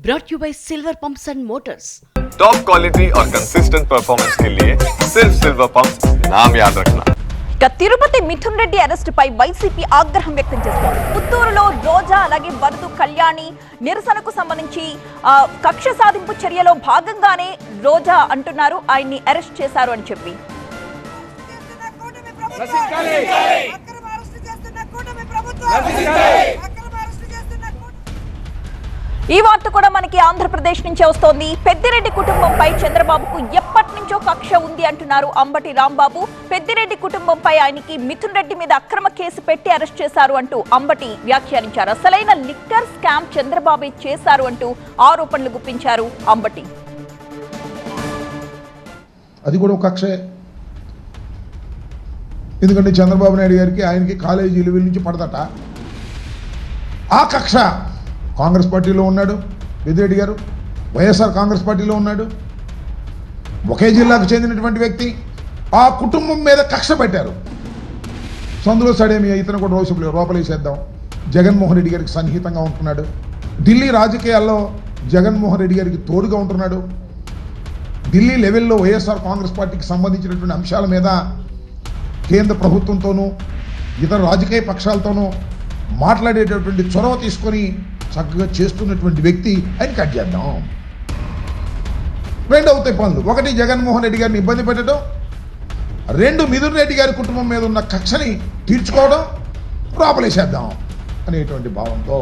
brought you by Silver Pumps and Motors. Top quality और consistent performance के लिए सिर्फ सिल्वर पंप्स नाम याद रखना. ఇక తిరుపతి మిథున్ రెడ్డి అరెస్ట్ పై వైసీపీ ఆగ్రహం వ్యక్తం చేస్తోంది. పుత్తూరులో రోజా అలాగే వరదు కళ్యాణి నిరసనకు సంబంధించి కక్ష సాధింపు చర్యలో భాగంగానే రోజా అంటున్నారు ఆయన్ని అరెస్ట్ చేశారు అని చెప్పి. ఈ వార్త కూడా మనకి ఆంధ్రప్రదేశ్ నుంచే వస్తోంది. పెద్దిరెడ్డి కుటుంబంపై చంద్రబాబుకు ఎప్పటి నుంచో కక్ష ఉంది అంటున్నారు అంబటి రాంబాబు. పెద్దిరెడ్డి కుటుంబంపై ఆయనకి మిథున్ రెడ్డి మీద అక్రమ కేసు పెట్టి అరెస్ట్ చేశారు అంటూ అంబటి వ్యాఖ్యానించారు. అసలైన లిక్కర్ స్కామ్ చంద్రబాబు చేశారు అంటూ ఆరోపణలు గుప్పించారు అంబటి. అది కూడా ఒక కక్షే. ఎందుకంటే చంద్రబాబు నాయుడు గారికి ఆయనకి కాలేజీ లెవెల్ నుంచి పడదట. ఆ కక్ష కాంగ్రెస్ పార్టీలో ఉన్నాడు పెద్దిరెడ్డి గారు, వైఎస్ఆర్ కాంగ్రెస్ పార్టీలో ఉన్నాడు, ఒకే జిల్లాకు చెందినటువంటి వ్యక్తి. ఆ కుటుంబం మీద కక్ష పెట్టారు. సందులో సడేమి ఇతను కూడా లోపలేసేద్దాం. జగన్మోహన్ రెడ్డి గారికి సన్నిహితంగా ఉంటున్నాడు. ఢిల్లీ రాజకీయాల్లో జగన్మోహన్ రెడ్డి గారికి తోడుగా ఉంటున్నాడు. ఢిల్లీ లెవెల్లో వైఎస్ఆర్ కాంగ్రెస్ పార్టీకి సంబంధించినటువంటి అంశాల మీద కేంద్ర ప్రభుత్వంతోనూ ఇతర రాజకీయ పక్షాలతోనూ మాట్లాడేటటువంటి చొరవ తీసుకొని చక్కగా చేస్తున్నటువంటి వ్యక్తి ఆయన కట్ చేద్దాం. రెండు అవుతాయి పనులు. ఒకటి, జగన్మోహన్ రెడ్డి గారిని ఇబ్బంది పెట్టడం. రెండు, మిథున్ రెడ్డి గారి కుటుంబం మీద ఉన్న కక్షని తీర్చుకోవడం, లోపలేసేద్దాం అనేటువంటి భావంతో